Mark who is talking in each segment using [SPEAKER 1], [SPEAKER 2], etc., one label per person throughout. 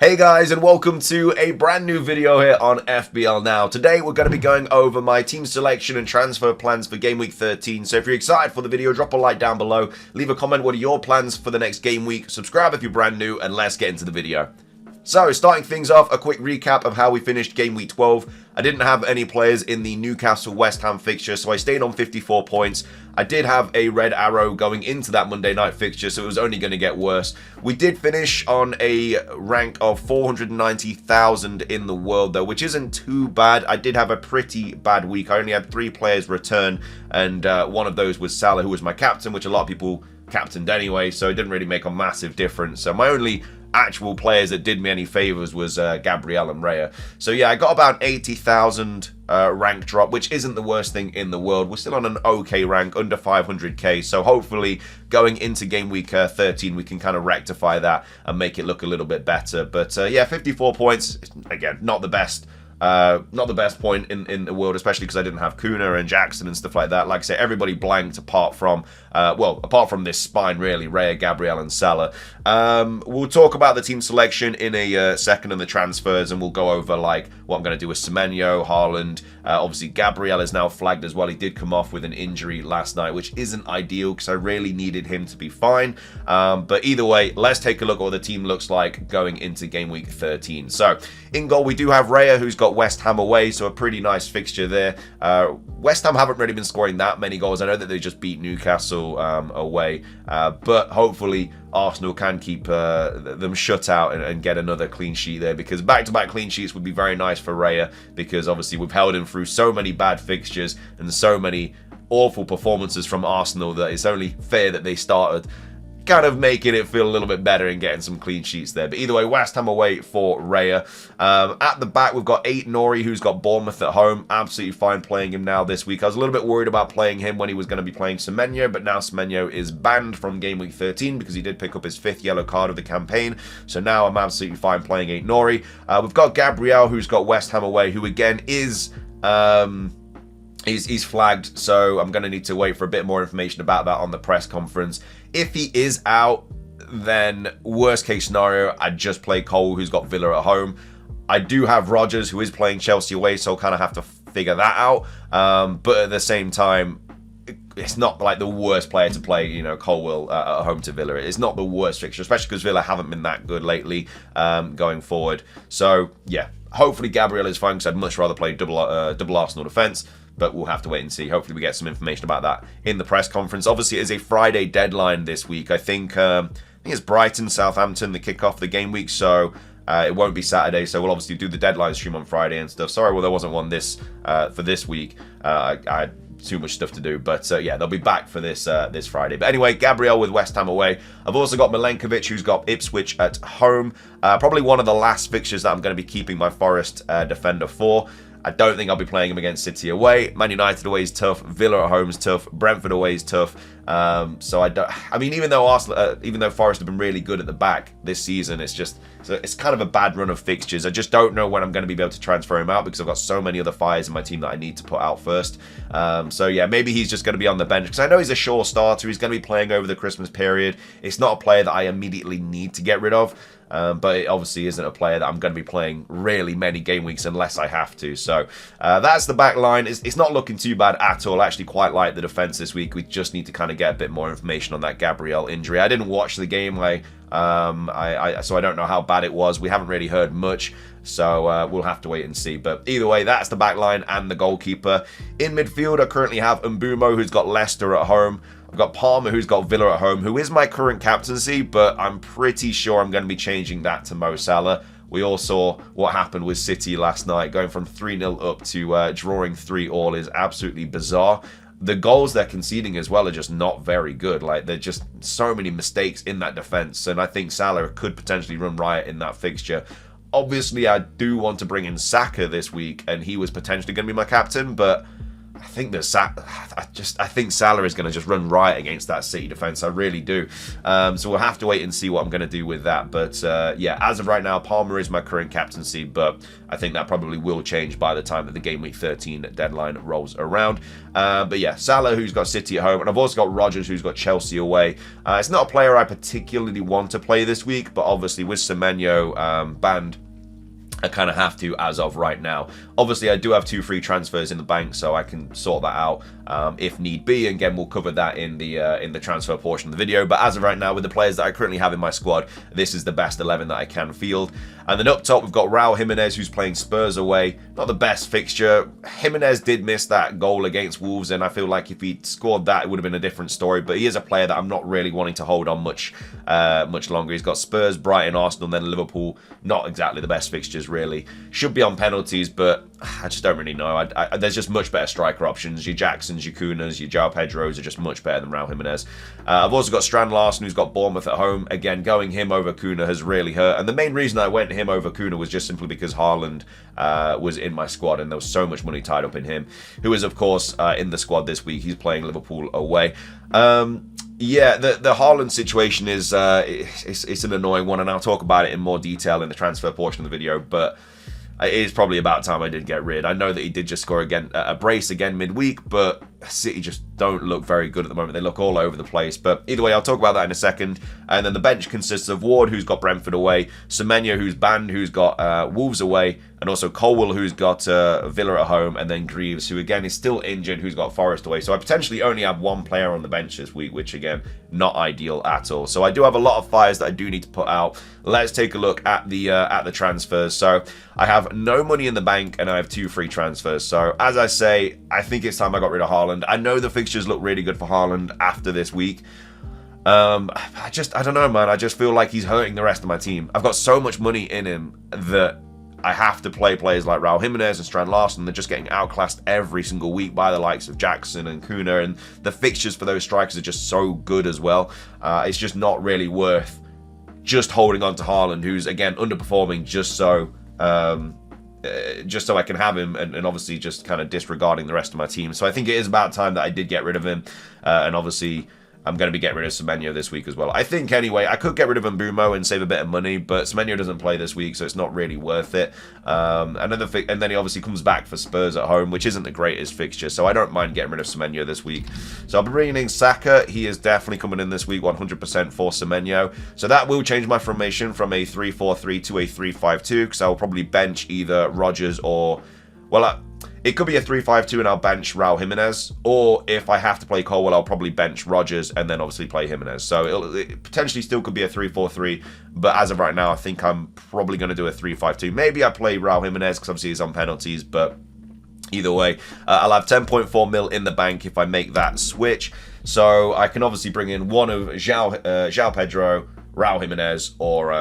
[SPEAKER 1] Hey guys, and welcome to a brand new video here on FPL Now. Today we're going to be going over my team selection and transfer plans for Game Week 13. So if you're excited for the video, drop a like down below, leave a comment what are your plans for the next game week, subscribe if you're brand new, and let's get into the video. So, starting things off, a quick recap of how we finished Game Week 12. I didn't have any players in the Newcastle-West Ham fixture, so I stayed on 54 points. I did have a red arrow going into that Monday night fixture, so it was only going to get worse. We did finish on a rank of 490,000 in the world, though, which isn't too bad. I did have a pretty bad week. I only had 3 players return, and one of those was Salah, who was my captain, which a lot of people captained anyway, so it didn't really make a massive difference. So my only actual players that did me any favors was Gabriel and Raya. So yeah, I got about 80,000 rank drop, which isn't the worst thing in the world. We're still on an okay rank, under 500k, so hopefully going into game week 13 we can kind of rectify that and make it look a little bit better. But yeah, 54 points, again, not the best. Not the best point in the world, especially because I didn't have Kuna and Jackson and stuff like that. Like I say, everybody blanked apart from, apart from this spine, really, Raya, Gabriel, and Salah. We'll talk about the team selection in a second and the transfers, and we'll go over, like, what I'm going to do with Semenyo, Haaland. Obviously, Gabriel is now flagged as well. He did come off with an injury last night, which isn't ideal because I really needed him to be fine. But either way, let's take a look at what the team looks like going into game week 13. So, in goal, we do have Raya, who's got West Ham away, so a pretty nice fixture there. West Ham haven't really been scoring that many goals. I know that they just beat Newcastle away, but hopefully Arsenal can keep them shut out and get another clean sheet there, because back-to-back clean sheets would be very nice for Raya, because obviously we've held him through so many bad fixtures and so many awful performances from Arsenal that it's only fair that they started kind of making it feel a little bit better and getting some clean sheets there. But either way, West Ham away for Raya. At the back, we've got Nori, who's got Bournemouth at home. Absolutely fine playing him now this week. I was a little bit worried about playing him when he was going to be playing Semenyo, but now Semenyo is banned from Game Week 13 because he did pick up his 5th yellow card of the campaign. So now I'm absolutely fine playing Nori. We've got Gabriel, who's got West Ham away, who again is... He's flagged, so I'm going to need to wait for a bit more information about that on the press conference. If he is out, then worst case scenario, I'd just play Cole, who's got Villa at home. I do have Rodgers, who is playing Chelsea away, so I'll kind of have to figure that out. But at the same time, it's not like the worst player to play, you know, Colwell at home to Villa. It's not the worst fixture, especially because Villa haven't been that good lately going forward. So, yeah, hopefully Gabriel is fine, because I'd much rather play double Arsenal defence. But we'll have to wait and see. Hopefully we get some information about that in the press conference. Obviously, it is a Friday deadline this week. I think it's Brighton, Southampton, the kick-off the game week, so it won't be Saturday. So we'll obviously do the deadline stream on Friday and stuff. Sorry, well, there wasn't one for this week. I had too much stuff to do, but yeah, they'll be back for this this Friday. But anyway, Gabriel with West Ham away. I've also got Milenkovic, who's got Ipswich at home. Probably one of the last fixtures that I'm going to be keeping my Forest defender for. I don't think I'll be playing him against City away. Man United away is tough. Villa at home is tough. Brentford away is tough. So I mean, even though Forest have been really good at the back this season, it's kind of a bad run of fixtures. I just don't know when I'm going to be able to transfer him out, because I've got so many other fires in my team that I need to put out first. So yeah, maybe he's just going to be on the bench, because I know he's a sure starter. He's going to be playing over the Christmas period. It's not a player that I immediately need to get rid of. But it obviously isn't a player that I'm going to be playing really many game weeks unless I have to. So that's the back line. It's not looking too bad at all. I actually quite like the defense this week. We just need to kind of get a bit more information on that Gabriel injury. I didn't watch the game, so I don't know how bad it was. We haven't really heard much, so we'll have to wait and see. But either way, that's the back line and the goalkeeper. In midfield, I currently have Mbumo, who's got Leicester at home. I've got Palmer, who's got Villa at home, who is my current captaincy, but I'm pretty sure I'm going to be changing that to Mo Salah. We all saw what happened with City last night. Going from 3-0 up to drawing 3-3 is absolutely bizarre. The goals they're conceding as well are just not very good. Like, there's just so many mistakes in that defence, and I think Salah could potentially run riot in that fixture. Obviously, I do want to bring in Saka this week, and he was potentially going to be my captain, but I think that I think Salah is going to just run riot against that City defense. I really do. So we'll have to wait and see what I'm going to do with that. But yeah, as of right now, Palmer is my current captaincy, but I think that probably will change by the time that the Game Week 13 deadline rolls around. But yeah, Salah, who's got City at home, and I've also got Rodgers, who's got Chelsea away. It's not a player I particularly want to play this week, but obviously with Semenyo banned, I kind of have to as of right now. Obviously, I do have 2 free transfers in the bank, so I can sort that out if need be. And again, we'll cover that in the transfer portion of the video. But as of right now, with the players that I currently have in my squad, this is the best 11 that I can field. And then up top, we've got Raul Jimenez, who's playing Spurs away. Not the best fixture. Jimenez did miss that goal against Wolves, and I feel like if he'd scored that, it would have been a different story. But he is a player that I'm not really wanting to hold on much longer. He's got Spurs, Brighton, Arsenal, then Liverpool. Not exactly the best fixtures, really. Should be on penalties, but I just don't really know. There's just much better striker options. Your Jacksons, your Kunas, your João Pedros are just much better than Raul Jimenez. I've also got Strand Larsen, who's got Bournemouth at home. Again, going him over Kuna has really hurt. And the main reason I went him over Kuna was just simply because Haaland was in my squad, and there was so much money tied up in him, who is, of course, in the squad this week. He's playing Liverpool away. Yeah, the Haaland situation is it's an annoying one, and I'll talk about it in more detail in the transfer portion of the video, but it is probably about time I did get rid. I know that he did just score again, a brace again midweek, but City just don't look very good at the moment. They look all over the place. But either way, I'll talk about that in a second. And then the bench consists of Ward, who's got Brentford away, Semenyo, who's banned, who's got Wolves away, and also Colwell, who's got Villa at home, and then Greaves, who again is still injured, who's got Forest away. So I potentially only have 1 player on the bench this week, which again, not ideal at all. So I do have a lot of fires that I do need to put out. Let's take a look at the transfers. So I have no money in the bank, and I have 2 free transfers. So as I say, I think it's time I got rid of Haaland. I know the fixtures look really good for Haaland after this week. I don't know, man. I just feel like he's hurting the rest of my team. I've got so much money in him that I have to play players like Raul Jimenez and Strand Larsen. They're just getting outclassed every single week by the likes of Jackson and Kuna, and the fixtures for those strikers are just so good as well. It's just not really worth just holding on to Haaland, who's again underperforming just so I can have him, and obviously just kind of disregarding the rest of my team. So I think it is about time that I did get rid of him, and obviously I'm going to be getting rid of Semenyo this week as well. I think anyway, I could get rid of Mbumo and save a bit of money, but Semenyo doesn't play this week, so it's not really worth it. And then he obviously comes back for Spurs at home, which isn't the greatest fixture, so I don't mind getting rid of Semenyo this week. So I'll be bringing in Saka. He is definitely coming in this week, 100% for Semenyo. So that will change my formation from a 3-4-3 to a 3-5-2, because I will probably bench either Rodgers or... well, it could be a 3-5-2 and I'll bench Raul Jimenez, or if I have to play Colwell, I'll probably bench Rodgers and then obviously play Jimenez. So it potentially still could be a 3-4-3, but as of right now, I think I'm probably going to do a 3-5-2. Maybe I play Raul Jimenez because obviously he's on penalties, but either way, I'll have 10.4 mil in the bank if I make that switch. So I can obviously bring in one of João Pedro, Raul Jimenez, or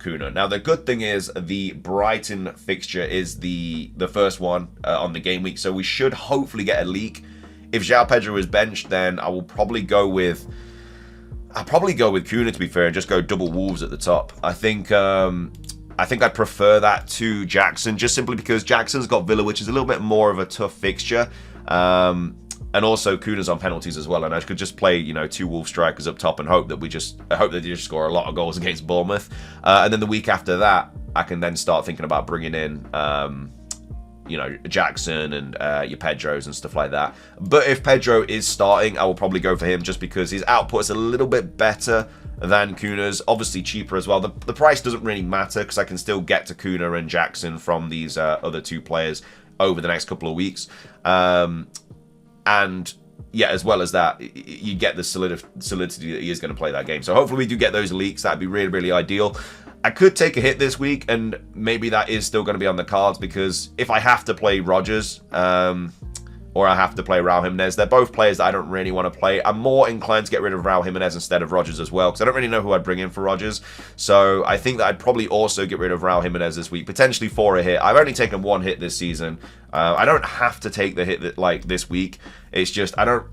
[SPEAKER 1] Kuna. Now, the good thing is the Brighton fixture is the first one on the game week, so we should hopefully get a leak. If João Pedro is benched, then I will probably go with... I'll probably go with Kuna, to be fair, and just go double Wolves at the top. I think I'd prefer that to Jackson, just simply because Jackson's got Villa, which is a little bit more of a tough fixture. And also Kuna's on penalties as well, and I could just play, you know, 2 Wolves strikers up top and hope that they just score a lot of goals against Bournemouth. And then the week after that, I can then start thinking about bringing in, you know, Jackson and your Pedros and stuff like that. But if Pedro is starting, I will probably go for him just because his output is a little bit better than Kuna's. Obviously cheaper as well. The price doesn't really matter because I can still get to Kuna and Jackson from these other 2 players over the next couple of weeks. And yeah, as well as that, you get the solidity that he is going to play that game. So hopefully we do get those leaks. That'd be really, really ideal. I could take a hit this week, and maybe that is still going to be on the cards, because if I have to play Rodgers, or I have to play Raul Jimenez, they're both players that I don't really want to play. I'm more inclined to get rid of Raul Jimenez instead of Rodgers as well, because I don't really know who I'd bring in for Rodgers. So I think that I'd probably also get rid of Raul Jimenez this week, potentially for a hit. I've only taken 1 hit this season. I don't have to take the hit like this week. It's just, I don't...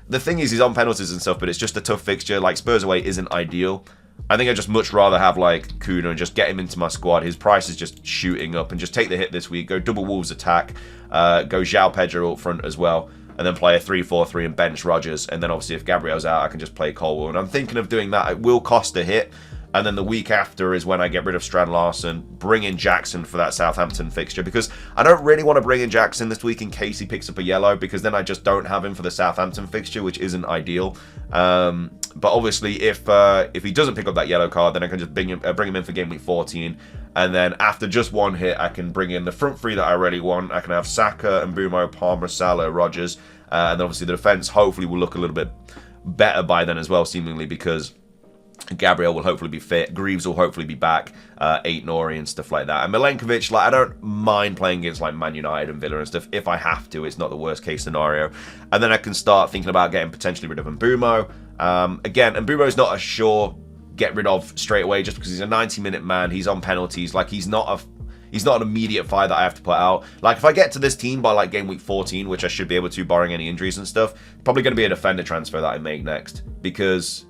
[SPEAKER 1] The thing is, he's on penalties and stuff, but it's just a tough fixture. Like, Spurs away isn't ideal. I think I'd just much rather have like Kuna and just get him into my squad. His price is just shooting up, and just take the hit this week. Go double Wolves attack, go João Pedro up front as well, and then play a 3-4-3 and bench Rodgers. And then obviously if Gabriel's out, I can just play Colwell. And I'm thinking of doing that. It will cost a hit. And then the week after is when I get rid of Strand Larsen, bring in Jackson for that Southampton fixture, because I don't really want to bring in Jackson this week in case he picks up a yellow, because then I just don't have him for the Southampton fixture, which isn't ideal. But obviously, if he doesn't pick up that yellow card, then I can just bring him in for game week 14, and then after just one hit, I can bring in the front three that I really want. I can have Saka, Mbeumo, Palmer, Salah, Rodgers, and then obviously the defense hopefully will look a little bit better by then as well, seemingly, because Gabriel will hopefully be fit. Greaves will hopefully be back. Nori and stuff like that. And Milenkovic, like, I don't mind playing against like Man United and Villa and stuff if I have to. It's not the worst case scenario. And then I can start thinking about getting potentially rid of Mbeumo. Again, Mbeumo is not a sure get rid of straight away just because he's a 90-minute man. He's on penalties. Like, he's not an immediate fire that I have to put out. Like, if I get to this team by like game week 14, which I should be able to, barring any injuries and stuff, probably going to be a defender transfer that I make next, because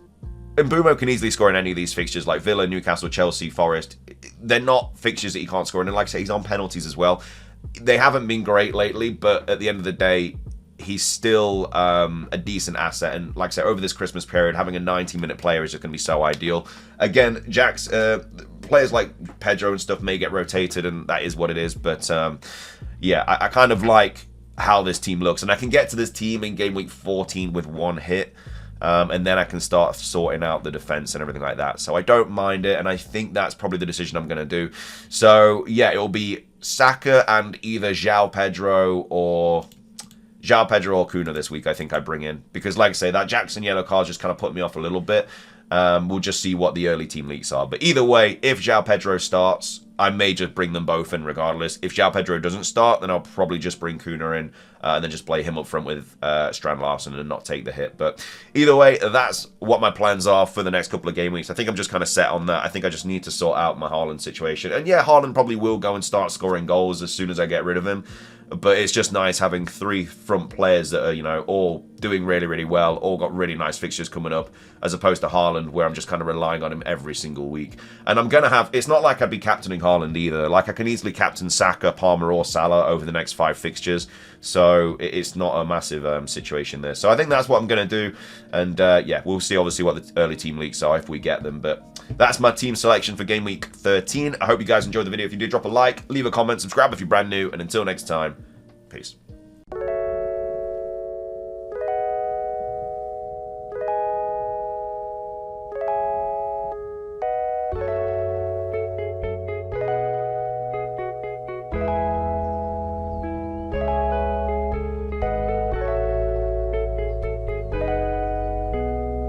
[SPEAKER 1] Mbeumo can easily score in any of these fixtures, like Villa, Newcastle, Chelsea, Forest. They're not fixtures that he can't score in. And like I say, he's on penalties as well. They haven't been great lately, but at the end of the day, he's still a decent asset. And like I said, over this Christmas period, having a 90-minute player is just going to be so ideal. Again, Jack's players like Pedro and stuff may get rotated, and that is what it is. But yeah, I kind of like how this team looks. And I can get to this team in game week 14 with one hit. And then I can start sorting out the defense and everything like that. So I don't mind it, and I think that's probably the decision I'm going to do. So yeah, it'll be Saka and either João Pedro or Kuna this week, I think I bring in. Because like I say, that Jackson yellow card just kind of put me off a little bit. We'll just see what the early team leaks are. But either way, if João Pedro starts, I may just bring them both in regardless. If João Pedro doesn't start, then I'll probably just bring Kuna in and then just play him up front with Strand Larsen and not take the hit. But either way, that's what my plans are for the next couple of game weeks. I think I'm just kind of set on that. I think I just need to sort out my Haaland situation. And yeah, Haaland probably will go and start scoring goals as soon as I get rid of him. But it's just nice having three front players that are, you know, all doing really, really well, all got really nice fixtures coming up, as opposed to Haaland, where I'm just kind of relying on him every single week. And I'm going to have, it's not like I'd be captaining Haaland either. Like, I can easily captain Saka, Palmer, or Salah over the next 5 fixtures. So it's not a massive situation there. So I think that's what I'm going to do. And yeah, we'll see obviously what the early team leaks are if we get them. But that's my team selection for game week 13. I hope you guys enjoyed the video. If you did, drop a like, leave a comment, subscribe if you're brand new. And until next time, peace.